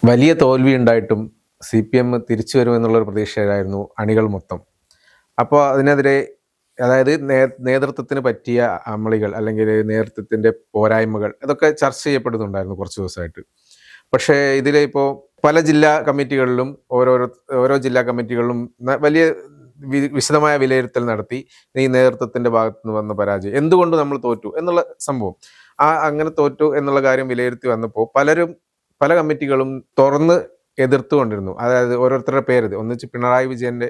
വലിയ തോൽവി ഉണ്ടായിട്ടും CPM തിരിച്ചു വരുമെന്നുള്ളൊരു പ്രതീക്ഷയിലായിരുന്നു അണികൾ മൊത്തം. അപ്പോൾ അതിനെതിരെ അതായത് നേതൃത്വത്തിന് പറ്റിയ അമളികൾ അല്ലെങ്കിൽ നേതൃത്വത്തിൻ്റെ പോരായ്മകൾ ഇതൊക്കെ ചർച്ച ചെയ്യപ്പെടുന്നുണ്ടായിരുന്നു കുറച്ച് ദിവസമായിട്ട്. പക്ഷേ ഇതിലിപ്പോൾ പല ജില്ലാ കമ്മിറ്റികളിലും ഓരോ ജില്ലാ കമ്മിറ്റികളിലും വലിയ വിശദമായ വിലയിരുത്തൽ നടത്തി ഈ നേതൃത്വത്തിൻ്റെ ഭാഗത്ത് നിന്ന് വന്ന പരാജയം എന്തുകൊണ്ട് നമ്മൾ തോറ്റു എന്നുള്ള സംഭവം അങ്ങനെ തോറ്റു എന്നുള്ള കാര്യം വിലയിരുത്തി വന്നപ്പോൾ പല കമ്മിറ്റികളും തുറന്ന് എതിർത്തുകൊണ്ടിരുന്നു. അതായത് ഓരോരുത്തരുടെ പേര് ഒന്നിച്ച് പിണറായി വിജയന്റെ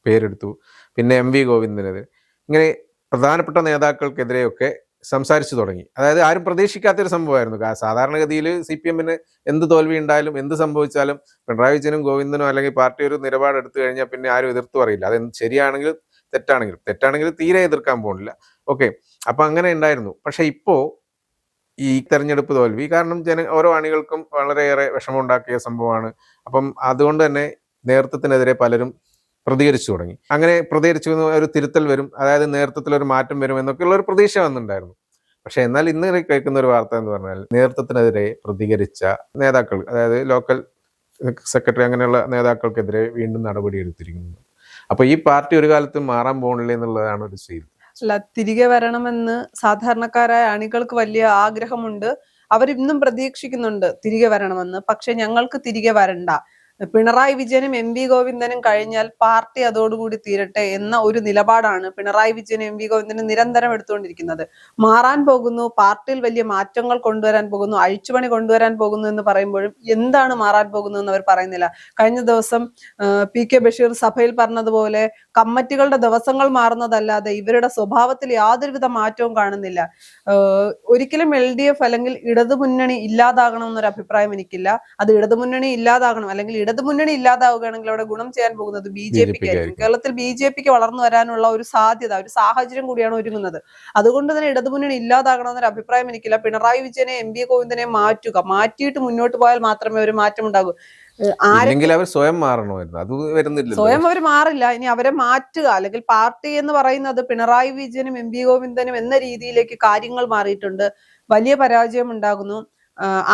പേരെടുത്തു, പിന്നെ MV ഗോവിന്ദനെതിരെ, ഇങ്ങനെ പ്രധാനപ്പെട്ട നേതാക്കൾക്കെതിരെയൊക്കെ സംസാരിച്ചു തുടങ്ങി. അതായത് ആരും പ്രതീക്ഷിക്കാത്തൊരു സംഭവമായിരുന്നു. സാധാരണഗതിയിൽ CPM-ന് എന്ത് തോൽവി ഉണ്ടായാലും എന്ത് സംഭവിച്ചാലും പിണറായി വിജയനും ഗോവിന്ദനും അല്ലെങ്കിൽ പാർട്ടി ഒരു നിലപാടെടുത്തു കഴിഞ്ഞാൽ പിന്നെ ആരും എതിർത്തു പറയില്ല. അത് ശരിയാണെങ്കിലും തെറ്റാണെങ്കിലും തീരെ എതിർക്കാൻ പോകുന്നില്ല. ഓക്കെ, അപ്പൊ അങ്ങനെ ഉണ്ടായിരുന്നു. പക്ഷെ ഇപ്പോ ഈ തെരഞ്ഞെടുപ്പ് തോൽവി കാരണം ഓരോ അണികൾക്കും വളരെയേറെ വിഷമമുണ്ടാക്കിയ സംഭവമാണ്. അപ്പം അതുകൊണ്ട് തന്നെ നേതൃത്വത്തിനെതിരെ പലരും പ്രതികരിച്ചു തുടങ്ങി. അങ്ങനെ പ്രതികരിച്ചു ഒരു തിരുത്തൽ വരും, അതായത് നേതൃത്വത്തിൽ ഒരു മാറ്റം വരും എന്നൊക്കെയുള്ള ഒരു പ്രതീക്ഷ വന്നിട്ടുണ്ടായിരുന്നു. പക്ഷെ എന്നാൽ ഇന്ന് കേൾക്കുന്ന ഒരു വാർത്ത എന്ന് പറഞ്ഞാൽ നേതൃത്വത്തിനെതിരെ പ്രതികരിച്ച നേതാക്കൾ, അതായത് ലോക്കൽ സെക്രട്ടറി അങ്ങനെയുള്ള നേതാക്കൾക്കെതിരെ വീണ്ടും നടപടി എടുത്തിരിക്കുന്നു. അപ്പൊ ഈ പാർട്ടി ഒരു കാലത്തും മാറാൻ പോകുന്നില്ല എന്നുള്ളതാണ് ഒരു സ്ഥിതി. അല്ല, തിരികെ വരണമെന്ന് സാധാരണക്കാരായ അണികൾക്ക് വലിയ ആഗ്രഹമുണ്ട്. അവരിന്നും പ്രതീക്ഷിക്കുന്നുണ്ട് തിരികെ വരണമെന്ന്. പക്ഷെ ഞങ്ങൾക്ക് തിരികെ വരണ്ട, പിണറായി വിജയനും MV ഗോവിന്ദനും കഴിഞ്ഞാൽ പാർട്ടി അതോടുകൂടി തീരട്ടെ എന്ന ഒരു നിലപാടാണ് പിണറായി വിജയനും MV ഗോവിന്ദനും നിരന്തരം എടുത്തുകൊണ്ടിരിക്കുന്നത്. മാറാൻ പോകുന്നു, പാർട്ടിയിൽ വലിയ മാറ്റങ്ങൾ കൊണ്ടുവരാൻ പോകുന്നു, അഴിച്ചുപണി കൊണ്ടുവരാൻ പോകുന്നു എന്ന് പറയുമ്പോഴും എന്താണ് മാറാൻ പോകുന്നു എന്ന് അവർ പറയുന്നില്ല. കഴിഞ്ഞ ദിവസം PK ബഷീർ സഭയിൽ പറഞ്ഞതുപോലെ കമ്മിറ്റികളുടെ ദിവസങ്ങൾ മാറുന്നതല്ലാതെ ഇവരുടെ സ്വഭാവത്തിൽ യാതൊരുവിധ മാറ്റവും കാണുന്നില്ല. ഒരിക്കലും LDF അല്ലെങ്കിൽ ഇടതുമുന്നണി ഇല്ലാതാകണമെന്നൊരു അഭിപ്രായം എനിക്കില്ല. അത് ഇടതുമുന്നണി ഇല്ലാതാകണം അല്ലെങ്കിൽ ഇടതുമുന്നണി ഇല്ലാതാവുകയാണെങ്കിൽ അവിടെ ഗുണം ചെയ്യാൻ പോകുന്നത് BJP ആയിരിക്കും. കേരളത്തിൽ BJP വളർന്നു വരാനുള്ള ഒരു സാധ്യത, ഒരു സാഹചര്യം കൂടിയാണ് ഒരുങ്ങുന്നത്. അതുകൊണ്ട് തന്നെ ഇടതുമുന്നണി ഇല്ലാതാകണമെന്നൊരു അഭിപ്രായം എനിക്കില്ല. പിണറായി വിജയനെ MV ഗോവിന്ദനെ മാറ്റിയിട്ട് മുന്നോട്ട് പോയാൽ മാത്രമേ ഒരു മാറ്റം ഉണ്ടാകൂ. സ്വയം മാറണമായിരുന്നു, അത് വരുന്നില്ല. സ്വയം അവർ മാറില്ല. ഇനി അവരെ മാറ്റുക, അല്ലെങ്കിൽ പാർട്ടി എന്ന് പറയുന്നത് പിണറായി വിജയനും MV ഗോവിന്ദനും എന്ന രീതിയിലേക്ക് കാര്യങ്ങൾ മാറിയിട്ടുണ്ട്. വലിയ പരാജയം ഉണ്ടാകുന്നു.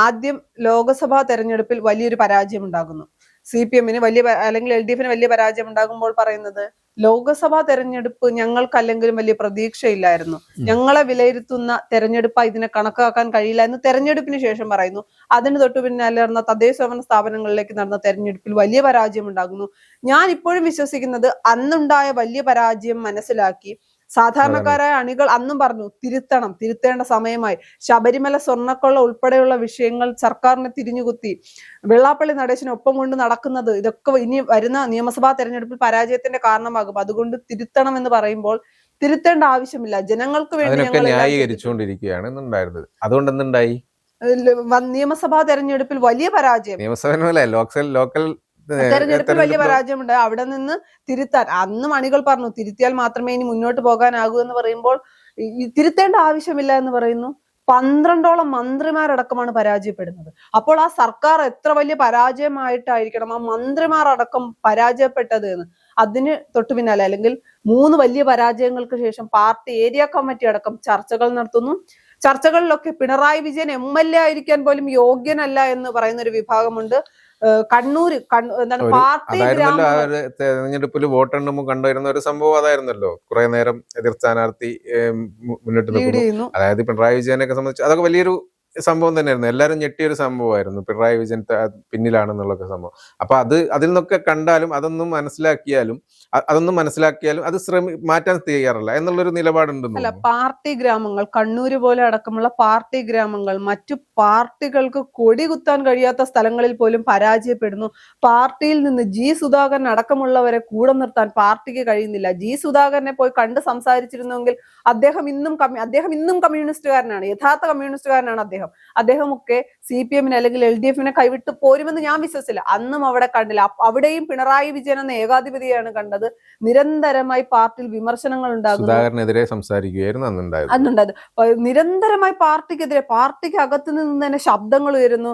ആദ്യം ലോക്സഭാ തെരഞ്ഞെടുപ്പിൽ വലിയൊരു പരാജയം ഉണ്ടാകുന്നു. CPM-ന് വലിയ അല്ലെങ്കിൽ LDF-ന് വലിയ പരാജയം ഉണ്ടാകുമ്പോൾ പറയുന്നത് ലോക്സഭാ തെരഞ്ഞെടുപ്പ് ഞങ്ങൾക്കല്ലെങ്കിലും വലിയ പ്രതീക്ഷയില്ലായിരുന്നു, ഞങ്ങളെ വിലയിരുത്തുന്ന തെരഞ്ഞെടുപ്പ് ഇതിനെ കണക്കാക്കാൻ കഴിയില്ല എന്ന് തെരഞ്ഞെടുപ്പിന് ശേഷം പറയുന്നു. അതിന് തൊട്ടു പിന്നാലെ നടന്ന തദ്ദേശ സ്വയംഭരണ സ്ഥാപനങ്ങളിലേക്ക് നടന്ന തെരഞ്ഞെടുപ്പിൽ വലിയ പരാജയം ഉണ്ടാകുന്നു. ഞാൻ ഇപ്പോഴും വിശ്വസിക്കുന്നത് അന്നുണ്ടായ വലിയ പരാജയം മനസ്സിലാക്കി സാധാരണക്കാരായ അണികൾ അന്നും പറഞ്ഞു തിരുത്തേണ്ട സമയമായി. ശബരിമല സ്വർണ്ണക്കൊള്ള ഉൾപ്പെടെയുള്ള വിഷയങ്ങൾ സർക്കാരിനെ തിരിഞ്ഞുകുത്തി വെള്ളാപ്പള്ളി നടേശനൊപ്പം കൊണ്ട് നടക്കുന്നത് ഇതൊക്കെ ഇനി വരുന്ന നിയമസഭാ തെരഞ്ഞെടുപ്പിൽ പരാജയത്തിന്റെ കാരണമാകും. അതുകൊണ്ട് തിരുത്തണം എന്ന് പറയുമ്പോൾ തിരുത്തേണ്ട ആവശ്യമില്ല. ജനങ്ങൾക്ക് വേണ്ടി നിയമസഭാ തെരഞ്ഞെടുപ്പിൽ വലിയ പരാജയം, ലോക്കൽ തെരഞ്ഞെടുപ്പിൽ വലിയ പരാജയമുണ്ട്. അവിടെ നിന്ന് തിരുത്താൻ അന്നും അണികൾ പറഞ്ഞു തിരുത്തിയാൽ മാത്രമേ ഇനി മുന്നോട്ട് പോകാനാകൂ എന്ന് പറയുമ്പോൾ തിരുത്തേണ്ട ആവശ്യമില്ല എന്ന് പറയുന്നു. 12ഓളം മന്ത്രിമാരടക്കമാണ് പരാജയപ്പെടുന്നത്. അപ്പോൾ ആ സർക്കാർ എത്ര വലിയ പരാജയമായിട്ടായിരിക്കണം ആ മന്ത്രിമാരടക്കം പരാജയപ്പെട്ടത് എന്ന്. അതിന് തൊട്ടു പിന്നാലെ അല്ലെങ്കിൽ 3 വലിയ പരാജയങ്ങൾക്ക് ശേഷം പാർട്ടി ഏരിയ കമ്മിറ്റി അടക്കം ചർച്ചകൾ നടത്തുന്നു. ചർച്ചകളിലൊക്കെ പിണറായി വിജയൻ MLA ആയിരിക്കാൻ പോലും യോഗ്യനല്ല എന്ന് പറയുന്ന ഒരു വിഭാഗമുണ്ട്. കണ്ണൂര് എന്താണ് പാർട്ടി തെരഞ്ഞെടുപ്പിൽ വോട്ടെണ്ണുമ്പോൾ കണ്ടുവരുന്ന ഒരു സംഭവം അതായിരുന്നല്ലോ. കുറെ നേരം എതിർ സ്ഥാനാർത്ഥി മുന്നിട്ട് നിൽക്കുന്നു. അതായത് പിണറായി വിജയനൊക്കെ സംബന്ധിച്ച് അതൊക്കെ വലിയൊരു സംഭവം തന്നെയായിരുന്നു. എല്ലാവരും ഞെട്ടിയൊരു സംഭവമായിരുന്നു പിണറായി വിജയൻ പിന്നിലാണെന്നുള്ളൊക്കെ സംഭവം. അപ്പൊ അതിൽ നിന്നൊക്കെ കണ്ടാലും അതൊന്നും മനസ്സിലാക്കിയാലും അത് മാറ്റാൻ തയ്യാറല്ല എന്നുള്ളൊരു നിലപാടുണ്ടെന്ന്. അല്ല, പാർട്ടി ഗ്രാമങ്ങൾ കണ്ണൂര് പോലെ അടക്കമുള്ള പാർട്ടി ഗ്രാമങ്ങൾ മറ്റു പാർട്ടികൾക്ക് കൊടി കുത്താൻ കഴിയാത്ത സ്ഥലങ്ങളിൽ പോലും പരാജയപ്പെടുന്നു. പാർട്ടിയിൽ നിന്ന് G സുധാകരൻ അടക്കമുള്ളവരെ കൂടെ നിർത്താൻ പാർട്ടിക്ക് കഴിയുന്നില്ല. G സുധാകരനെ പോയി കണ്ട് സംസാരിച്ചിരുന്നെങ്കിൽ അദ്ദേഹം ഇന്നും കമ്മ്യൂണിസ്റ്റുകാരനാണ്, യഥാർത്ഥ കമ്മ്യൂണിസ്റ്റുകാരനാണ് അദ്ദേഹമൊക്കെ CPM-നെ അല്ലെങ്കിൽ LDF-നെ കൈവിട്ട് പോരുമെന്ന് ഞാൻ വിശ്വസിച്ചില്ല. അന്നും അവിടെ കണ്ടില്ല. അവിടെയും പിണറായി വിജയൻ എന്ന ഏകാധിപതിയാണ് കണ്ടത്. നിരന്തരമായി പാർട്ടിയിൽ വിമർശനങ്ങൾ ഉണ്ടാകുന്നു. അന്നുണ്ടായത് നിരന്തരമായി പാർട്ടിക്കെതിരെ, പാർട്ടിക്ക് അകത്തു നിന്ന് തന്നെ ശബ്ദങ്ങൾ ഉയരുന്നു.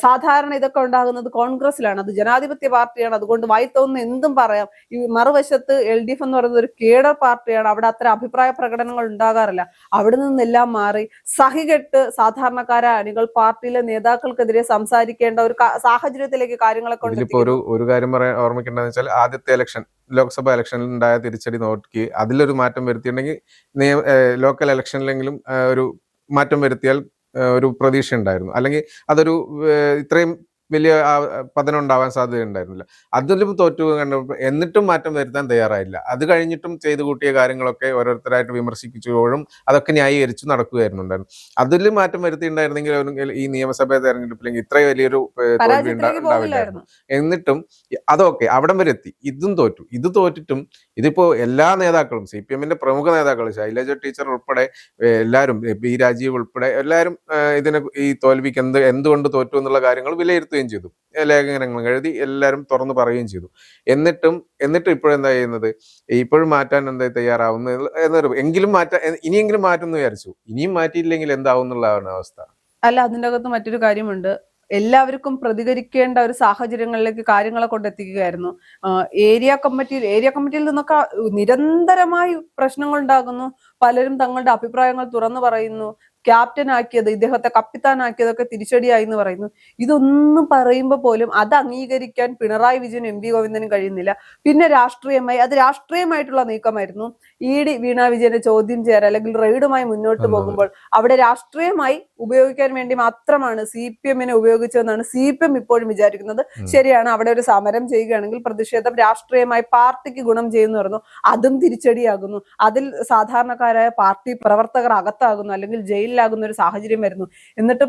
സാധാരണ ഇതൊക്കെ ഉണ്ടാകുന്നത് കോൺഗ്രസിലാണ്, അത് ജനാധിപത്യ പാർട്ടിയാണ്, അതുകൊണ്ട് വായി തോന്നുന്ന എന്തും പറയാം. ഈ മറുവശത്ത് LDF എന്ന് പറയുന്നത് ഒരു കേഡർ പാർട്ടിയാണ്, അവിടെ അത്ര അഭിപ്രായ പ്രകടനങ്ങൾ ഉണ്ടാകാറില്ല. അവിടെ നിന്നെല്ലാം മാറി സഹികെട്ട് സാധാരണക്കാരായ അണികൾ പാർട്ടിയിലെ നേതാക്കൾക്കെതിരെ സംസാരിക്കേണ്ട ഒരു സാഹചര്യത്തിലേക്ക് കാര്യങ്ങളെ ഇതിലിപ്പോ ഒരു കാര്യം പറയാൻ ഓർമ്മിക്കേണ്ടതെന്ന് വെച്ചാൽ ആദ്യത്തെ ഇലക്ഷൻ ലോക്സഭ ഇലക്ഷനിൽ ഉണ്ടായ തിരിച്ചടി നോക്കി അതിലൊരു മാറ്റം വരുത്തിയിട്ടുണ്ടെങ്കിൽ ലോക്കൽ ഇലക്ഷനിലെങ്കിലും ഒരു മാറ്റം വരുത്തിയാൽ ഒരു പ്രതീക്ഷ ഉണ്ടായിരുന്നു. അല്ലെങ്കിൽ അതൊരു ഇത്രയും വലിയ പതനം ഉണ്ടാവാൻ സാധ്യത ഉണ്ടായിരുന്നില്ല. അതിലും തോറ്റു കണ്ടപ്പോൾ എന്നിട്ടും മാറ്റം വരുത്താൻ തയ്യാറായില്ല. അത് കഴിഞ്ഞിട്ടും ചെയ്തു കൂട്ടിയ കാര്യങ്ങളൊക്കെ ഓരോരുത്തരായിട്ട് വിമർശിക്കുമ്പോഴും അതൊക്കെ ന്യായീകരിച്ചു നടക്കുകയായിരുന്നുണ്ടായിരുന്നു. അതിൽ മാറ്റം വരുത്തിയിട്ടുണ്ടായിരുന്നെങ്കിൽ ഈ നിയമസഭാ തെരഞ്ഞെടുപ്പിലെങ്കിൽ ഇത്രയും വലിയൊരു തോൽവി ഉണ്ടാവില്ലായിരുന്നു. എന്നിട്ടും അതൊക്കെ അവിടം വരെ എത്തി. ഇതും തോറ്റു. ഇത് തോറ്റിട്ടും ഇതിപ്പോ എല്ലാ നേതാക്കളും CPM-ന്റെ പ്രമുഖ നേതാക്കൾ ശൈലജ ടീച്ചർ ഉൾപ്പെടെ എല്ലാവരും പി രാജീവ് ഉൾപ്പെടെ എല്ലാവരും ഈ തോൽവിക്ക് എന്തുകൊണ്ട് തോറ്റു എന്നുള്ള കാര്യങ്ങൾ വിലയിരുത്തുകയും ചെയ്തു. ലേഖനങ്ങൾ എഴുതി എല്ലാവരും തുറന്നു പറയുകയും ചെയ്തു. എന്നിട്ടും ഇപ്പോഴെന്താ ചെയ്യുന്നത്? ഇപ്പോഴും മാറ്റാൻ എന്താ തയ്യാറാവുന്ന എങ്കിലും ഇനിയെങ്കിലും മാറ്റും എന്ന് വിചാരിച്ചു. ഇനിയും മാറ്റിയില്ലെങ്കിൽ എന്താവും എന്നുള്ളതാണ് അവസ്ഥ. അല്ല, അതിൻ്റെ അകത്ത് മറ്റൊരു കാര്യമുണ്ട്. എല്ലാവർക്കും പ്രതികരിക്കേണ്ട ഒരു സാഹചര്യങ്ങളിലേക്ക് കാര്യങ്ങളെ കൊണ്ടെത്തിക്കുകയായിരുന്നു. ഏരിയ കമ്മിറ്റിയിൽ നിന്നൊക്കെ നിരന്തരമായി പ്രശ്നങ്ങൾ ഉണ്ടാകുന്നു. പലരും തങ്ങളുടെ അഭിപ്രായങ്ങൾ തുറന്നു പറയുന്നു. ഇദ്ദേഹത്തെ കപ്പിത്താനാക്കിയതൊക്കെ തിരിച്ചടിയായി എന്ന് പറയുന്നു. ഇതൊന്നും പറയുമ്പോൾ പോലും അത് അംഗീകരിക്കാൻ പിണറായി വിജയനും MP ഗോവിന്ദനും കഴിയുന്നില്ല. പിന്നെ രാഷ്ട്രീയമായിട്ടുള്ള നീക്കമായിരുന്നു. ED വീണ വിജയന്റെ ചോദ്യം ചെയ്യാൻ അല്ലെങ്കിൽ റെയ്ഡുമായി മുന്നോട്ട് പോകുമ്പോൾ അവിടെ രാഷ്ട്രീയമായി ഉപയോഗിക്കാൻ വേണ്ടി മാത്രമാണ് CPM-നെ ഉപയോഗിച്ചതെന്നാണ് CPM ഇപ്പോഴും വിചാരിക്കുന്നത്. ശരിയാണ്, അവിടെ ഒരു സമരം ചെയ്യുകയാണെങ്കിൽ പ്രതിഷേധം രാഷ്ട്രീയമായി പാർട്ടിക്ക് ഗുണം ചെയ്യുന്നു പറഞ്ഞു. അതും തിരിച്ചടിയാകുന്നു. അതിൽ സാധാരണക്കാരായ പാർട്ടി പ്രവർത്തകർ അകത്താകുന്നു അല്ലെങ്കിൽ ജയിലിലാകുന്ന ഒരു സാഹചര്യം വരുന്നു. എന്നിട്ട്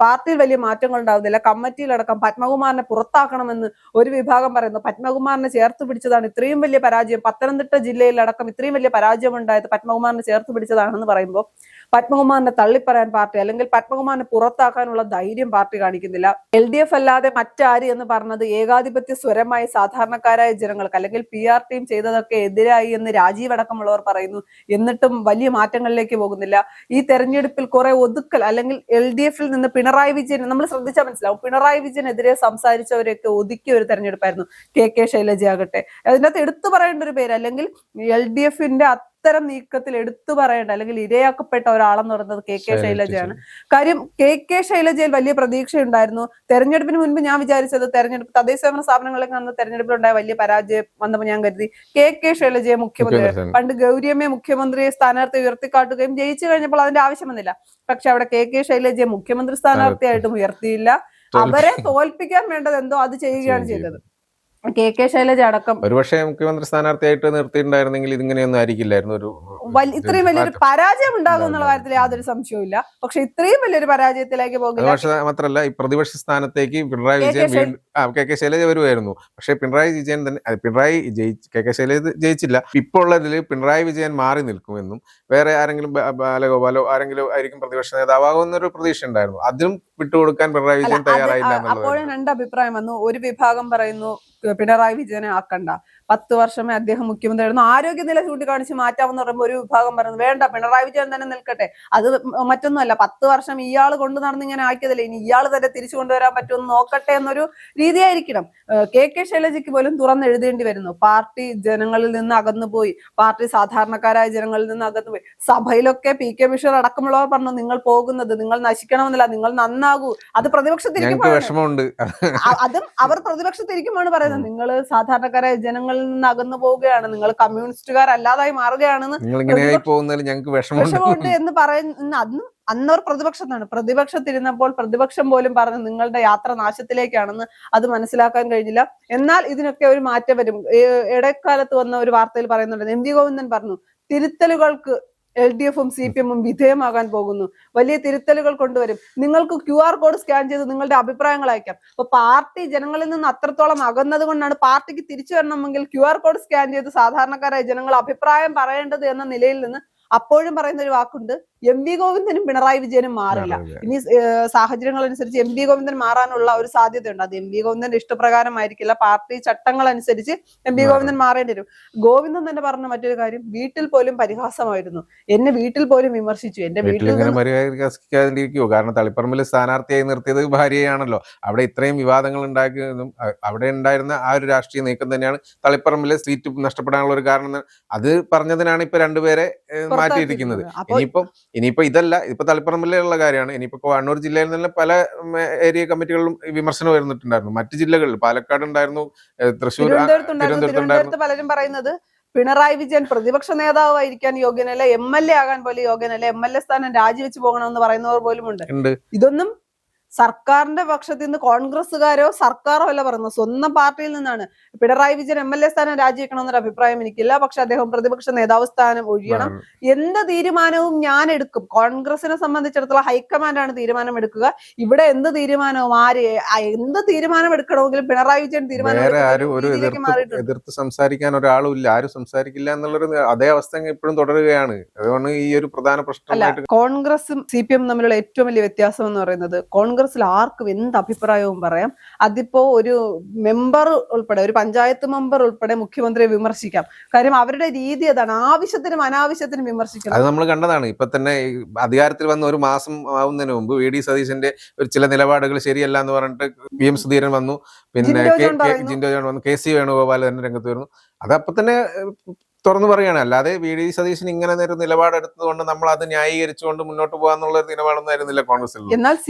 പാർട്ടിയിൽ വലിയ മാറ്റങ്ങൾ ഉണ്ടാകുന്നില്ല. കമ്മിറ്റിയിലടക്കം പത്മകുമാറിനെ പുറത്താക്കണമെന്ന് ഒരു വിഭാഗം പറയുന്നു. പത്മകുമാറിനെ ചേർത്ത് പിടിച്ചതാണ് ഇത്രയും വലിയ പരാജയം. പത്തനംതിട്ട ജില്ലയിലടക്കം ഇത്രയും വലിയ പരാജയം ഉണ്ടായത് പത്മകുമാറിനെ ചേർത്ത് പിടിച്ചതാണെന്ന് പറയുമ്പോൾ പത്മകുമാറിനെ തള്ളിപ്പറയാൻ പാർട്ടി അല്ലെങ്കിൽ പത്മകുമാറിനെ പുറത്താക്കാനുള്ള ധൈര്യം പാർട്ടി കാണിക്കുന്നില്ല. LDF അല്ലാതെ മറ്റാര് എന്ന് പറഞ്ഞത് ഏകാധിപത്യ സ്വരമായി സാധാരണക്കാരായ ജനങ്ങൾക്ക് അല്ലെങ്കിൽ PR ടീം ചെയ്തതൊക്കെ എതിരായി എന്ന് രാജീവ് അടക്കമുള്ളവർ പറയുന്നു. എന്നിട്ടും വലിയ മാറ്റങ്ങളിലേക്ക് പോകുന്നില്ല. ഈ തെരഞ്ഞെടുപ്പിൽ കുറെ ഒതുക്കൽ അല്ലെങ്കിൽ LDF-ൽ നിന്ന് പിണറായി വിജയൻ നമ്മൾ ശ്രദ്ധിച്ചാൽ മനസ്സിലാവും. പിണറായി വിജയനെതിരെ സംസാരിച്ചവരെയൊക്കെ ഒതുക്കിയ ഒരു തെരഞ്ഞെടുപ്പായിരുന്നു. KK ശൈലജ ആകട്ടെ. അതിനകത്ത് എടുത്തു പറയേണ്ട ഒരു പേര് അല്ലെങ്കിൽ LDF-ന്റെ അത്തരം നീക്കത്തിൽ എടുത്തു പറയേണ്ട അല്ലെങ്കിൽ ഇരയാക്കപ്പെട്ട ഒരാളെന്ന് പറയുന്നത് KK ശൈലജയാണ്. കാര്യം KK ശൈലജയിൽ വലിയ പ്രതീക്ഷയുണ്ടായിരുന്നു. തെരഞ്ഞെടുപ്പിന് മുൻപ് ഞാൻ വിചാരിച്ചത് തദ്ദേശഭരണ സ്ഥാപനങ്ങളിലേക്ക് വന്ന തെരഞ്ഞെടുപ്പിലുണ്ടായ വലിയ പരാജയം വന്നപ്പോൾ ഞാൻ കരുതി KK ശൈലജയെ മുഖ്യമന്ത്രി പണ്ട് ഗൗരിയമ്മയെ മുഖ്യമന്ത്രിയെ സ്ഥാനാർത്ഥി ഉയർത്തിക്കാട്ടുകയും ജയിച്ചു കഴിഞ്ഞപ്പോൾ അതിന്റെ ആവശ്യം വന്നില്ല. പക്ഷെ അവിടെ KK ശൈലജയെ മുഖ്യമന്ത്രി സ്ഥാനാർത്ഥിയായിട്ടും ഉയർത്തിയില്ല. അവരെ തോൽപ്പിക്കാൻ വേണ്ടത് എന്തോ അത് ചെയ്യുകയാണ് ചെയ്തത്. KK ശൈലജ അടക്കം ഒരുപക്ഷെ മുഖ്യമന്ത്രി സ്ഥാനാർത്ഥിയായിട്ട് നിർത്തിയിട്ടുണ്ടായിരുന്നെങ്കിൽ ഇതിങ്ങനെയൊന്നും ആയിരിക്കില്ലായിരുന്നു. ഇത്രയും വലിയൊരു പരാജയം ഉണ്ടാകും എന്നുള്ള കാര്യത്തിൽ യാതൊരു സംശയവും ഇല്ല. പക്ഷെ ഇത്രയും വലിയൊരു പരാജയത്തിലേക്ക് പോകില്ല. മാത്രമല്ല ഈ പ്രതിപക്ഷ സ്ഥാനത്തേക്ക് പിണറായി വിജയൻ KK ശൈലജ വരുമായിരുന്നു. പക്ഷെ KK ശൈലജ ജയിച്ചില്ല. ഇപ്പോൾ ഉള്ളതിൽ പിണറായി വിജയൻ മാറി നിൽക്കുമെന്നും വേറെ ആരെങ്കിലും ബാലഗോപാലോ ആരെങ്കിലും ആയിരിക്കും പ്രതിപക്ഷ നേതാവാകുന്നൊരു പ്രതീക്ഷ ഉണ്ടായിരുന്നു. അതിനും വിട്ടുകൊടുക്കാൻ പിണറായി വിജയൻ തയ്യാറായില്ല എന്നുള്ളത്. അപ്പോഴും രണ്ട് അഭിപ്രായം വന്നു. ഒരു വിഭാഗം പറയുന്നു പിണറായി വിജയനെ ആക്കണ്ട, 10 വർഷമേ അദ്ദേഹം മുഖ്യമന്ത്രിയായിരുന്നു, ആരോഗ്യനില ചൂണ്ടിക്കാണിച്ച് മാറ്റാമെന്ന് പറയുമ്പോൾ ഒരു വിഭാഗം പറയുന്നത് വേണ്ട, പിണറായി വിജയൻ തന്നെ നിൽക്കട്ടെ. അത് മറ്റൊന്നുമല്ല, 10 വർഷം ഇയാൾ കൊണ്ടു നടന്ന് ഇങ്ങനെ ആക്കിയതല്ലേ, ഇനി ഇയാൾ തന്നെ തിരിച്ചു കൊണ്ടുവരാൻ പറ്റുമെന്ന് നോക്കട്ടെ എന്നൊരു രീതിയായിരിക്കണം. KK ശൈലജയ്ക്ക് പോലും തുറന്നെഴുതേണ്ടി വരുന്നു. പാർട്ടി ജനങ്ങളിൽ നിന്ന് അകന്നുപോയി, പാർട്ടി സാധാരണക്കാരായ ജനങ്ങളിൽ നിന്ന് അകന്നുപോയി. സഭയിലൊക്കെ PK ബഷീർ അടക്കമുള്ളവർ പറഞ്ഞു നിങ്ങൾ പോകുന്നത്, നിങ്ങൾ നശിക്കണമെന്നില്ല, നിങ്ങൾ നന്നാകൂ. അത് പ്രതിപക്ഷത്തിരിക്കുമ്പോഴും അതും അവർ പ്രതിപക്ഷത്തിരിക്കുമ്പോഴാണ് പറയുന്നത് നിങ്ങൾ സാധാരണക്കാരായ ജനങ്ങളിൽ നിന്ന് അകന്നു പോവുകയാണ്, നിങ്ങൾ കമ്മ്യൂണിസ്റ്റുകാരല്ലാതായി മാറുകയാണെന്ന് വിഷമമുണ്ട് എന്ന് പറയുന്ന അന്നവർ പ്രതിപക്ഷത്തിരുന്നപ്പോൾ പ്രതിപക്ഷം പോലും പറഞ്ഞു നിങ്ങളുടെ യാത്ര നാശത്തിലേക്കാണെന്ന്. അത് മനസ്സിലാക്കാൻ കഴിഞ്ഞില്ല. എന്നാൽ ഇതിനൊക്കെ ഒരു മാറ്റം വരും. ഇടക്കാലത്ത് വന്ന ഒരു വാർത്തയിൽ പറയുന്നുണ്ട്, MP ഗോവിന്ദൻ പറഞ്ഞു തിരുത്തലുകൾക്ക് LDF-ഉം CPM-ഉം വിധേയമാകാൻ പോകുന്നു, വലിയ തിരുത്തലുകൾ കൊണ്ടുവരും, നിങ്ങൾക്ക് QR കോഡ് സ്കാൻ ചെയ്ത് നിങ്ങളുടെ അഭിപ്രായങ്ങൾ അയക്കാം. അപ്പൊ പാർട്ടി ജനങ്ങളിൽ നിന്ന് അത്രത്തോളം അകന്നത് കൊണ്ടാണ് പാർട്ടിക്ക് തിരിച്ചു വരണമെങ്കിൽ QR കോഡ് സ്കാൻ ചെയ്ത് സാധാരണക്കാരായ ജനങ്ങൾ അഭിപ്രായം പറയേണ്ടത് എന്ന നിലയിൽ നിന്ന് അപ്പോഴും പറയുന്ന ഒരു വാക്കുണ്ട്, MP ഗോവിന്ദനും പിണറായി വിജയനും മാറില്ല. ഇനി സാഹചര്യങ്ങൾ അനുസരിച്ച് MP ഗോവിന്ദൻ മാറാനുള്ള ഒരു സാധ്യതയുണ്ട്. അത് MP ഗോവിന്ദന്റെ ഇഷ്ടപ്രകാരമായിരിക്കില്ല, പാർട്ടി ചട്ടങ്ങൾ അനുസരിച്ച് MP ഗോവിന്ദൻ മാറേണ്ടി വരും. ഗോവിന്ദൻ തന്നെ പറഞ്ഞ മറ്റൊരു കാര്യം, വീട്ടിൽ പോലും പരിഹാസമായിരുന്നു, എന്നെ വീട്ടിൽ പോലും വിമർശിച്ചു, എന്റെ വീട്ടിൽ കാരണം തളിപ്പറമ്പിൽ സ്ഥാനാർത്ഥിയായി നിർത്തിയത് ഭാര്യയാണല്ലോ. അവിടെ ഇത്രയും വിവാദങ്ങൾ ഉണ്ടാക്കിയതും അവിടെ ഉണ്ടായിരുന്ന ആ ഒരു രാഷ്ട്രീയ നീക്കം തന്നെയാണ് തളിപ്പറമ്പിലെ സീറ്റ് നഷ്ടപ്പെടാനുള്ള ഒരു കാരണം. അത് പറഞ്ഞതിനാണ് ഇപ്പൊ രണ്ടുപേരെ മാറ്റിയിരിക്കുന്നത്. ഇനിയിപ്പം ഇനിയിപ്പോ ഇതല്ല, ഇപ്പൊ തളിപ്പറമ്പിലുള്ള കാര്യമാണ്. ഇനിയിപ്പോ കണ്ണൂർ ജില്ലയിൽ നിന്ന് പല ഏരിയ കമ്മിറ്റികളിലും വിമർശനം വരുന്നിട്ടുണ്ടായിരുന്നു. മറ്റു ജില്ലകളിൽ പാലക്കാട് ഉണ്ടായിരുന്നു, തൃശ്ശൂർ, തിരുവനന്തപുരത്ത് ഉണ്ടായിരുന്നു. തിരുവനന്തപുരത്ത് പലരും പറയുന്നത് പിണറായി വിജയൻ പ്രതിപക്ഷ നേതാവായിരിക്കാൻ യോഗ്യനല്ല, MLA ആകാൻ പോലും യോഗ്യനല്ല, MLA സ്ഥാനം രാജിവെച്ച് പോകണമെന്ന് പറയുന്നവർ പോലും ഉണ്ട്. ഇതൊന്നും സർക്കാരിന്റെ പക്ഷത്ത് നിന്ന് കോൺഗ്രസ്സുകാരോ സർക്കാരോ അല്ല പറയുന്നത്, സ്വന്തം പാർട്ടിയിൽ നിന്നാണ്. പിണറായി വിജയൻ MLA സ്ഥാനം രാജിവെക്കണമെന്നൊരു അഭിപ്രായം എനിക്കില്ല. പക്ഷെ അദ്ദേഹം പ്രതിപക്ഷ നേതാവ് സ്ഥാനം ഒഴിയണം. എന്ത് തീരുമാനവും ഞാൻ എടുക്കും. കോൺഗ്രസിനെ സംബന്ധിച്ചിടത്തോളം ഹൈക്കമാൻഡാണ് തീരുമാനം എടുക്കുക. ഇവിടെ എന്ത് തീരുമാനവും എന്ത് തീരുമാനം എടുക്കണമെങ്കിലും പിണറായി വിജയൻ തീരുമാനം എതിർത്ത് സംസാരിക്കാൻ ഒരാളും ഇല്ല, ആരും സംസാരിക്കില്ല എന്നുള്ളൊരു അതേ അവസ്ഥ ഇപ്പോഴും തുടരുകയാണ്. അതുകൊണ്ട് ഈ ഒരു പ്രധാന പ്രശ്നം കോൺഗ്രസും CPM തമ്മിലുള്ള ഏറ്റവും വലിയ വ്യത്യാസം എന്ന് പറയുന്നത്, കോൺഗ്രസിൽ ആർക്കും എന്ത് അഭിപ്രായവും പറയാം. അതിപ്പോ ഒരു മെമ്പർ ഉൾപ്പെടെ, ഒരു പഞ്ചായത്ത് മെമ്പർ ഉൾപ്പെടെ മുഖ്യമന്ത്രിയെ വിമർശിക്കാം. കാര്യം അവരുടെ രീതി അതാണ്, ആവശ്യത്തിനും അനാവശ്യത്തിനും വിമർശിക്കണം. അത് നമ്മൾ കണ്ടതാണ്. ഇപ്പൊ തന്നെ അധികാരത്തിൽ വന്ന ഒരു മാസം ആവുന്നതിന് മുമ്പ് VD സതീശന്റെ ഒരു ചില നിലപാടുകൾ ശരിയല്ല എന്ന് പറഞ്ഞിട്ട് PM സുധീരൻ വന്നു, പിന്നെ ജിൻഡോ ജോൺ വന്നു, KC വേണുഗോപാൽ തന്നെ രംഗത്ത് വരുന്നു. അതപ്പൊ തന്നെ തുറന്നു പറയുകയാണ്. അല്ലാതെ VD സതീശൻ ഇങ്ങനെ ഒരു നിലപാടെടുത്തതുകൊണ്ട് നമ്മൾ അത് ന്യായീകരിച്ചുകൊണ്ട് മുന്നോട്ട് പോകാന്നുള്ള ഒരു നിലപാടൊന്നും ആയിരുന്നില്ല കോൺഗ്രസിൽ.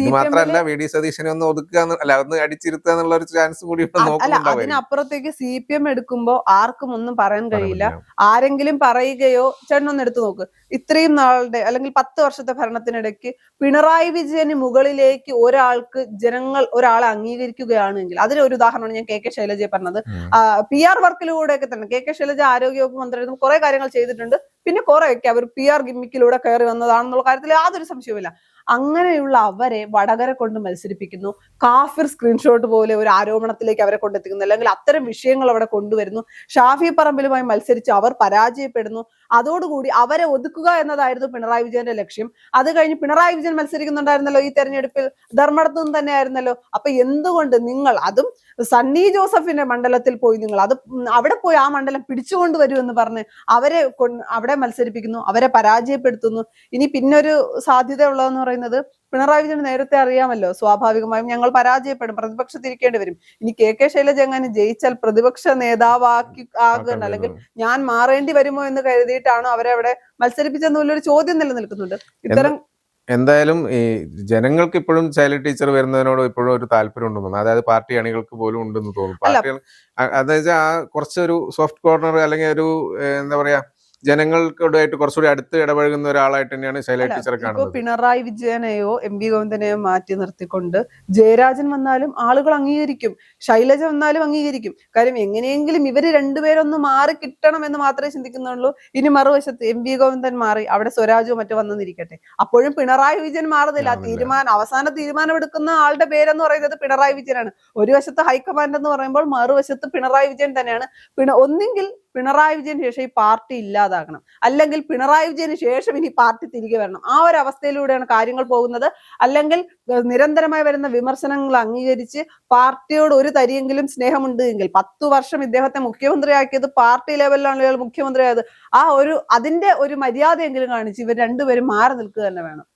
ഇത് മാത്രമല്ല, VD സതീശനെ ഒന്ന് ഒതുക്കുക, അല്ല ഒന്ന് അടിച്ചിരുത്തുക എന്നുള്ള ഒരു ചാൻസ് കൂടി നോക്കുന്നുണ്ടാവും. അതിനപ്പുറത്തേക്ക് CPM എടുക്കുമ്പോ ആർക്കും ഒന്നും പറയാൻ കഴിയില്ല. ആരെങ്കിലും പറയുകയോ, ചേട്ടനൊന്ന് എടുത്തു നോക്ക്, ഇത്രയും നാളുടെ അല്ലെങ്കിൽ 10 വർഷത്തെ ഭരണത്തിനിടയ്ക്ക് പിണറായി വിജയന് മുകളിലേക്ക് ജനങ്ങൾ ഒരാളെ അംഗീകരിക്കുകയാണെങ്കിൽ, അതിനൊരു ഉദാഹരണമാണ് ഞാൻ KK ശൈലജയെ പറഞ്ഞത്. PR വർക്കിലൂടെയൊക്കെ തന്നെ KK ശൈലജ ആരോഗ്യവകുപ്പ് മന്ത്രി കുറെ കാര്യങ്ങൾ ചെയ്തിട്ടുണ്ട്. പിന്നെ കുറെയൊക്കെ അവർ PR ഗിമ്മിക്കിലൂടെ കയറി വന്നതാണെന്നുള്ള കാര്യത്തിൽ യാതൊരു സംശയവുമില്ല. അങ്ങനെയുള്ള അവരെ വടകര കൊണ്ട് മത്സരിപ്പിക്കുന്നു. കാഫിർ സ്ക്രീൻഷോട്ട് പോലെ ഒരു ആരോപണത്തിലേക്ക് അവരെ കൊണ്ടെത്തിക്കുന്നു, അല്ലെങ്കിൽ അത്തരം വിഷയങ്ങൾ അവിടെ കൊണ്ടുവരുന്നു. ഷാഫി പറമ്പിലുമായി മത്സരിച്ച് അവർ പരാജയപ്പെടുന്നു. അതോടുകൂടി അവരെ ഒതുക്കുക എന്നതായിരുന്നു പിണറായി വിജയന്റെ ലക്ഷ്യം. അത് കഴിഞ്ഞ് പിണറായി വിജയൻ മത്സരിക്കുന്നുണ്ടായിരുന്നല്ലോ ഈ തെരഞ്ഞെടുപ്പിൽ, ധർമ്മടത്ത് നിന്ന് തന്നെ ആയിരുന്നല്ലോ. അപ്പൊ എന്തുകൊണ്ട് നിങ്ങൾ അതും സണ്ണി ജോസഫിന്റെ മണ്ഡലത്തിൽ പോയി നിങ്ങൾ അവിടെ പോയി ആ മണ്ഡലം പിടിച്ചുകൊണ്ട് വരൂ എന്ന് പറഞ്ഞ് അവരെ അവിടെ മത്സരിപ്പിക്കുന്നു, അവരെ പരാജയപ്പെടുത്തുന്നു. ഇനി പിന്നൊരു സാധ്യത ഉള്ളതെന്ന് പറയുന്നത്, പിണറായി വിജയൻ നേരത്തെ അറിയാമല്ലോ, സ്വാഭാവികമായും ഞങ്ങൾ പരാജയപ്പെടും, പ്രതിപക്ഷത്തിരിക്കേണ്ടി വരും. ഇനി KK ശൈലജ എങ്ങനെ ജയിച്ചാൽ പ്രതിപക്ഷ ആകുന്നുണ്ട്, അല്ലെങ്കിൽ ഞാൻ മാറേണ്ടി വരുമോ എന്ന് കരുതിയിട്ടാണോ അവരെ അവിടെ മത്സരിപ്പിച്ചെന്നുള്ളൊരു ചോദ്യം നിലനിൽക്കുന്നുണ്ട്. ഇത്തരം എന്തായാലും ഈ ജനങ്ങൾക്ക് ഇപ്പോഴും ശൈലജ ടീച്ചർ വരുന്നതിനോട് ഇപ്പോഴും ഒരു താല്പര്യം ഉണ്ടെന്ന് തോന്നുന്നു. അതായത് പാർട്ടി അണികൾക്ക് പോലും ഉണ്ടെന്ന് തോന്നുന്നു. പാർട്ടികൾ അതായത് ആ കുറച്ചൊരു സോഫ്റ്റ് കോർണർ, അല്ലെങ്കിൽ ഒരു എന്താ പറയാ, ജനങ്ങൾക്കായിട്ട് കുറച്ചുകൂടി അടുത്ത് ഇടപഴകുന്ന ഒരാളായിട്ട് തന്നെയാണ് ശൈലജ ടീച്ചറെ കാണുന്നത്. പിണറായി വിജയനെയോ MV ഗോവിന്ദനെയോ മാറ്റി നിർത്തിക്കൊണ്ട് ജയരാജൻ വന്നാലും ആളുകൾ അംഗീകരിക്കും, ശൈലജ വന്നാലും അംഗീകരിക്കും. കാര്യം എങ്ങനെയെങ്കിലും ഇവര് രണ്ടുപേരൊന്ന് മാറി കിട്ടണം എന്ന് മാത്രമേ ചിന്തിക്കുന്നുള്ളൂ. ഇനി മറുവശത്ത് MV ഗോവിന്ദൻ മാറി അവിടെ സ്വരാജോ മറ്റോ വന്നിരിക്കട്ടെ, അപ്പോഴും പിണറായി വിജയൻ മാറുന്നില്ല. അവസാന തീരുമാനം എടുക്കുന്ന ആളുടെ പേരെന്ന് പറയുന്നത് പിണറായി വിജയനാണ്. ഒരു വശത്ത് ഹൈക്കമാൻഡ് എന്ന് പറയുമ്പോൾ മറുവശത്ത് പിണറായി വിജയൻ തന്നെയാണ്. ഒന്നെങ്കിൽ പിണറായി വിജയന് ശേഷം ഈ പാർട്ടി ഇല്ലാതാകണം, അല്ലെങ്കിൽ പിണറായി വിജയന് ശേഷം ഇനി പാർട്ടി തിരികെ വരണം. ആ ഒരു അവസ്ഥയിലൂടെയാണ് കാര്യങ്ങൾ പോകുന്നത്. അല്ലെങ്കിൽ നിരന്തരമായി വരുന്ന വിമർശനങ്ങൾ അംഗീകരിച്ച് പാർട്ടിയോട് ഒരു തരിയെങ്കിലും സ്നേഹമുണ്ട് എങ്കിൽ, 10 വർഷം ഇദ്ദേഹത്തെ മുഖ്യമന്ത്രിയാക്കിയത് പാർട്ടി ലെവലിലാണ് ഇയാൾ മുഖ്യമന്ത്രിയായത്, അതിന്റെ ഒരു മര്യാദയെങ്കിലും കാണിച്ച് ഇവർ രണ്ടുപേരും മാറി നിൽക്കുക തന്നെ വേണം.